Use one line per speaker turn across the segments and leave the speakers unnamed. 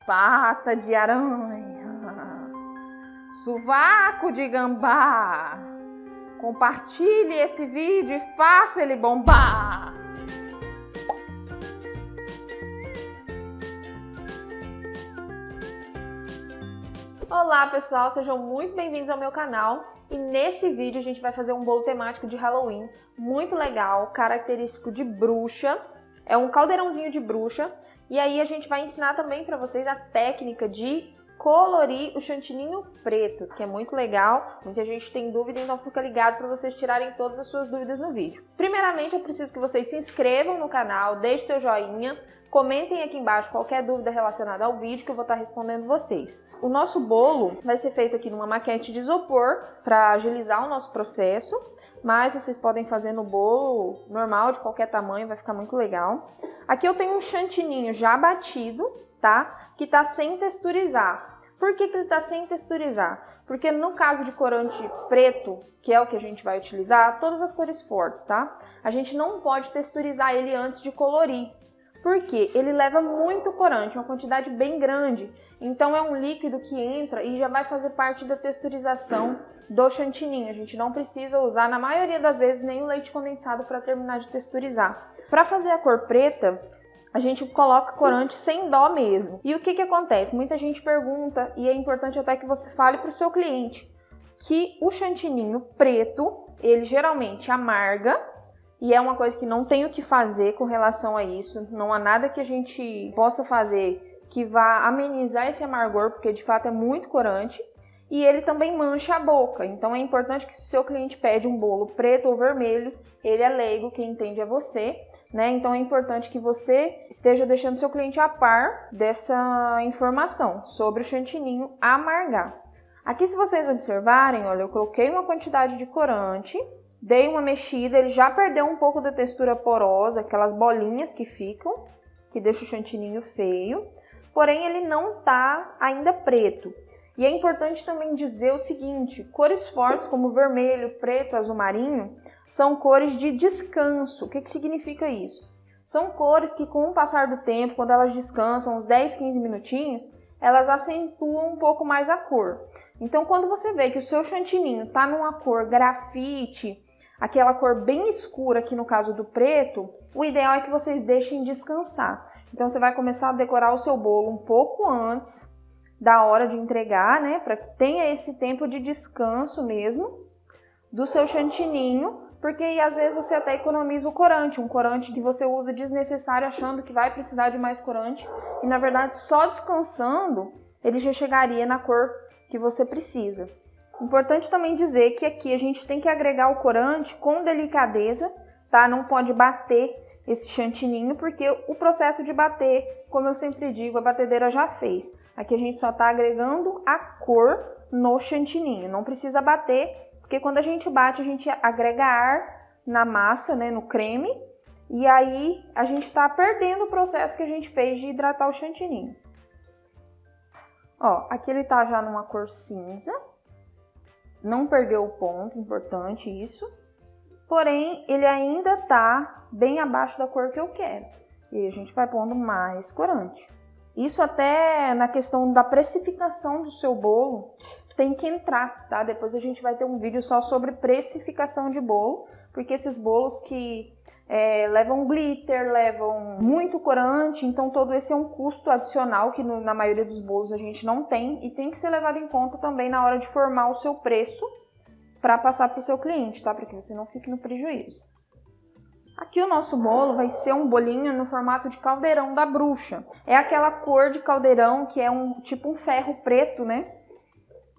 pata de aranha, sovaco de gambá. Compartilhe esse vídeo e faça ele bombar. Olá pessoal, sejam muito bem-vindos ao meu canal e nesse vídeo a gente vai fazer um bolo temático de Halloween muito legal, característico de bruxa. É um caldeirãozinho de bruxa e aí a gente vai ensinar também para vocês a técnica de colorir o chantininho preto, que é muito legal, muita gente tem dúvida, então fica ligado para vocês tirarem todas as suas dúvidas no vídeo. Primeiramente eu preciso que vocês se inscrevam no canal, deixem seu joinha, comentem aqui embaixo qualquer dúvida relacionada ao vídeo que eu vou estar respondendo vocês. O nosso bolo vai ser feito aqui numa maquete de isopor para agilizar o nosso processo, mas vocês podem fazer no bolo normal, de qualquer tamanho, vai ficar muito legal. Aqui eu tenho um chantininho já batido, tá? Que tá sem texturizar. Por que ele tá sem texturizar? Porque no caso de corante preto, que é o que a gente vai utilizar, todas as cores fortes, tá? A gente não pode texturizar ele antes de colorir. Porque ele leva muito corante, uma quantidade bem grande. Então é um líquido que entra e já vai fazer parte da texturização do chantininho. A gente não precisa usar, na maioria das vezes, nem o leite condensado para terminar de texturizar. Para fazer a cor preta, a gente coloca corante sem dó mesmo. E o que acontece? Muita gente pergunta, e é importante até que você fale para o seu cliente, que o chantininho preto, ele geralmente amarga, e é uma coisa que não tem o que fazer com relação a isso. Não há nada que a gente possa fazer que vá amenizar esse amargor, porque de fato é muito corante. E ele também mancha a boca. Então é importante que se o seu cliente pede um bolo preto ou vermelho, ele é leigo, quem entende é você, né? Então é importante que você esteja deixando seu cliente a par dessa informação sobre o chantininho amargar. Aqui, se vocês observarem, olha, eu coloquei uma quantidade de corante, dei uma mexida, ele já perdeu um pouco da textura porosa, aquelas bolinhas que ficam, que deixa o chantininho feio, porém ele não tá ainda preto. E é importante também dizer o seguinte, cores fortes como vermelho, preto, azul marinho, são cores de descanso. O que significa isso? São cores que com o passar do tempo, quando elas descansam uns 10, 15 minutinhos, elas acentuam um pouco mais a cor. Então quando você vê que o seu chantininho tá numa cor grafite, aquela cor bem escura, aqui no caso do preto, o ideal é que vocês deixem descansar. Então você vai começar a decorar o seu bolo um pouco antes da hora de entregar, né? Para que tenha esse tempo de descanso mesmo do seu chantininho, porque aí, às vezes você até economiza o corante, um corante que você usa desnecessário achando que vai precisar de mais corante e na verdade só descansando ele já chegaria na cor que você precisa. Importante também dizer que aqui a gente tem que agregar o corante com delicadeza, tá? Não pode bater esse chantininho, porque o processo de bater, como eu sempre digo, a batedeira já fez. Aqui a gente só tá agregando a cor no chantininho, não precisa bater, porque quando a gente bate, a gente agrega ar na massa, né, no creme, e aí a gente tá perdendo o processo que a gente fez de hidratar o chantininho. Ó, aqui ele tá já numa cor cinza, não perdeu o ponto, importante isso. Porém, ele ainda tá bem abaixo da cor que eu quero. E a gente vai pondo mais corante. Isso até na questão da precificação do seu bolo tem que entrar, tá? Depois a gente vai ter um vídeo só sobre precificação de bolo, porque esses bolos que levam glitter, levam muito corante, então todo esse é um custo adicional que na maioria dos bolos a gente não tem e tem que ser levado em conta também na hora de formar o seu preço para passar para o seu cliente, tá? Para que você não fique no prejuízo. Aqui o nosso bolo vai ser um bolinho no formato de caldeirão da bruxa. É aquela cor de caldeirão que é tipo um ferro preto, né?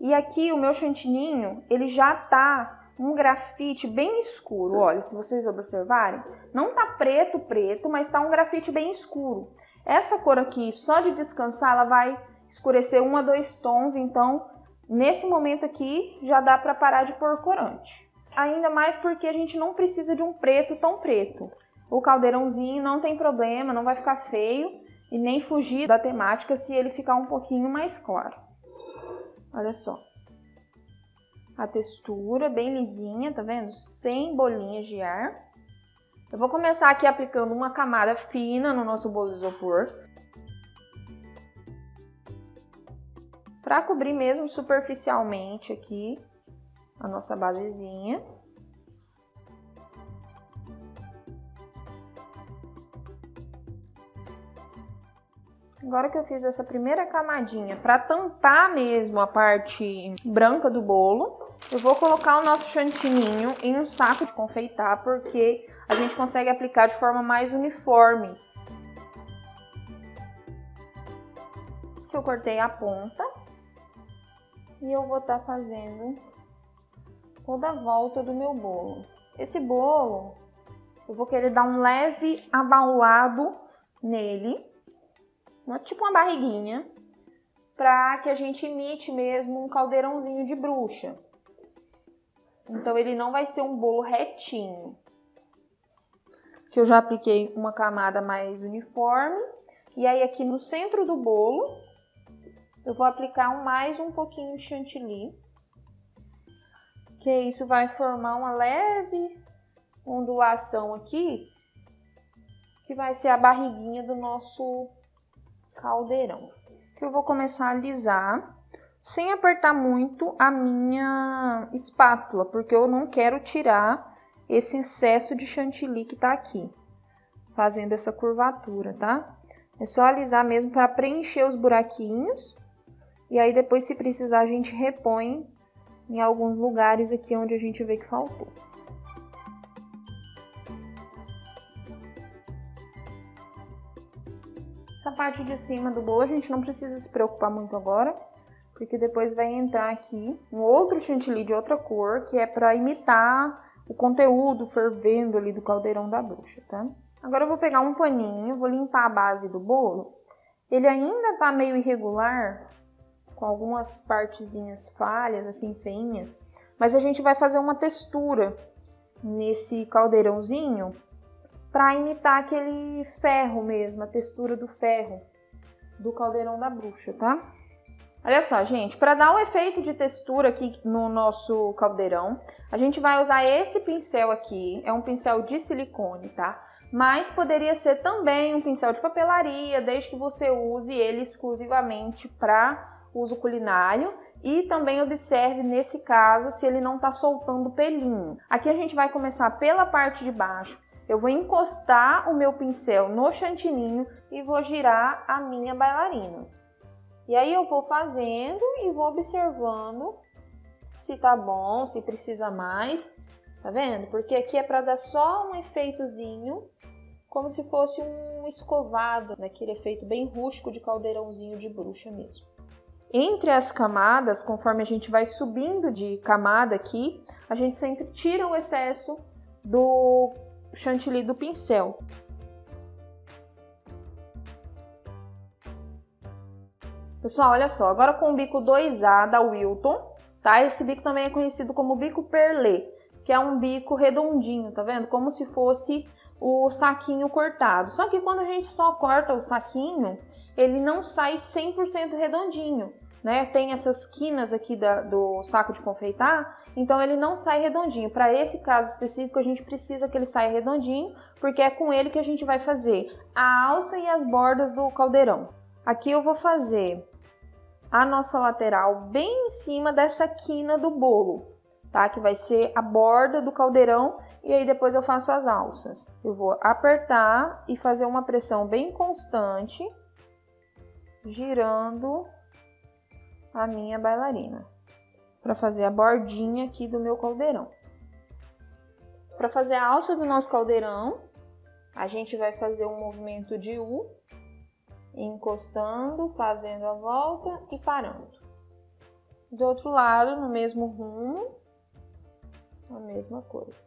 E aqui o meu chantininho, ele já tá um grafite bem escuro, olha, se vocês observarem. Não tá preto, mas tá um grafite bem escuro. Essa cor aqui, só de descansar, ela vai escurecer 1 a 2 tons, então nesse momento aqui já dá para parar de pôr corante. Ainda mais porque a gente não precisa de um preto tão preto. O caldeirãozinho não tem problema, não vai ficar feio e nem fugir da temática se ele ficar um pouquinho mais claro. Olha só. A textura bem lisinha, tá vendo? Sem bolinhas de ar. Eu vou começar aqui aplicando uma camada fina no nosso bolo de isopor. para cobrir mesmo superficialmente aqui a nossa basezinha. Agora que eu fiz essa primeira camadinha para tampar mesmo a parte branca do bolo, eu vou colocar o nosso chantininho em um saco de confeitar, porque a gente consegue aplicar de forma mais uniforme. Que eu cortei a ponta e eu vou estar fazendo toda a volta do meu bolo. Esse bolo, eu vou querer dar um leve abaulado nele, tipo uma barriguinha, para que a gente imite mesmo um caldeirãozinho de bruxa. Então ele não vai ser um bolo retinho. Que eu já apliquei uma camada mais uniforme. E aí aqui no centro do bolo, eu vou aplicar mais um pouquinho de chantilly. Que isso vai formar uma leve ondulação aqui, que vai ser a barriguinha do nosso caldeirão. Que eu vou começar a alisar, sem apertar muito a minha espátula, porque eu não quero tirar esse excesso de chantilly que tá aqui, fazendo essa curvatura, tá? É só alisar mesmo para preencher os buraquinhos, e aí depois, se precisar, a gente repõe em alguns lugares aqui onde a gente vê que faltou. Essa parte de cima do bolo a gente não precisa se preocupar muito agora, porque depois vai entrar aqui um outro chantilly de outra cor, que é para imitar o conteúdo fervendo ali do caldeirão da bruxa, tá? Agora eu vou pegar um paninho, vou limpar a base do bolo. Ele ainda tá meio irregular, com algumas partezinhas falhas, assim, feinhas, mas a gente vai fazer uma textura nesse caldeirãozinho para imitar aquele ferro mesmo, a textura do ferro do caldeirão da bruxa, tá? Olha só, gente, para dar o efeito de textura aqui no nosso caldeirão, a gente vai usar esse pincel aqui, é um pincel de silicone, tá? Mas poderia ser também um pincel de papelaria, desde que você use ele exclusivamente para uso culinário. E também observe nesse caso se ele não tá soltando pelinho. Aqui a gente vai começar pela parte de baixo. Eu vou encostar o meu pincel no chantininho e vou girar a minha bailarina. E aí eu vou fazendo e vou observando se tá bom, se precisa mais. Tá vendo? Porque aqui é para dar só um efeitozinho, como se fosse um escovado, né? Aquele efeito bem rústico de caldeirãozinho de bruxa mesmo. Entre as camadas, conforme a gente vai subindo de camada aqui, a gente sempre tira o excesso do chantilly do pincel. Pessoal, olha só, agora com o bico 2A da Wilton, tá? Esse bico também é conhecido como bico perlé, que é um bico redondinho, tá vendo? Como se fosse o saquinho cortado. Só que quando a gente só corta o saquinho, ele não sai 100% redondinho, né? Tem essas quinas aqui do saco de confeitar, então ele não sai redondinho. Para esse caso específico, a gente precisa que ele saia redondinho, porque é com ele que a gente vai fazer a alça e as bordas do caldeirão. Aqui eu vou fazer a nossa lateral bem em cima dessa quina do bolo, tá? Que vai ser a borda do caldeirão, e aí depois eu faço as alças. Eu vou apertar e fazer uma pressão bem constante, girando a minha bailarina, para fazer a bordinha aqui do meu caldeirão. Para fazer a alça do nosso caldeirão, a gente vai fazer um movimento de U, encostando, fazendo a volta e parando. Do outro lado, no mesmo rumo, a mesma coisa.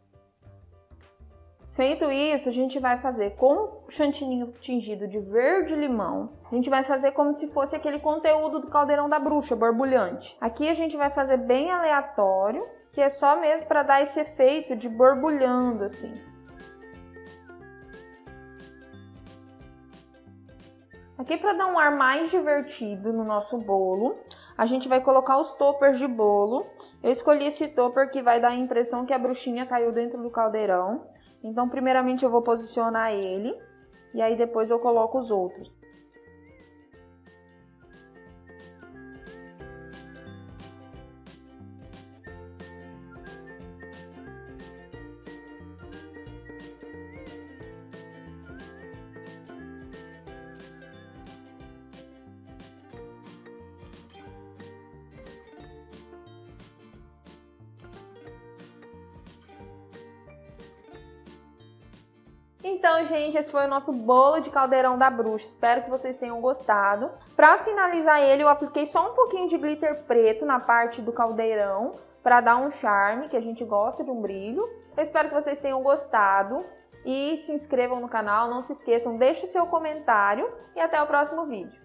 Feito isso, a gente vai fazer com o chantininho tingido de verde-limão. A gente vai fazer como se fosse aquele conteúdo do caldeirão da bruxa, borbulhante. Aqui a gente vai fazer bem aleatório, que é só mesmo para dar esse efeito de borbulhando assim. Aqui, para dar um ar mais divertido no nosso bolo, a gente vai colocar os toppers de bolo. Eu escolhi esse topper que vai dar a impressão que a bruxinha caiu dentro do caldeirão. Então, primeiramente eu vou posicionar ele e aí depois eu coloco os outros. Então, gente, esse foi o nosso bolo de caldeirão da bruxa. Espero que vocês tenham gostado. Para finalizar ele, eu apliquei só um pouquinho de glitter preto na parte do caldeirão para dar um charme, que a gente gosta de um brilho. Eu espero que vocês tenham gostado e se inscrevam no canal. Não se esqueçam, deixe o seu comentário e até o próximo vídeo.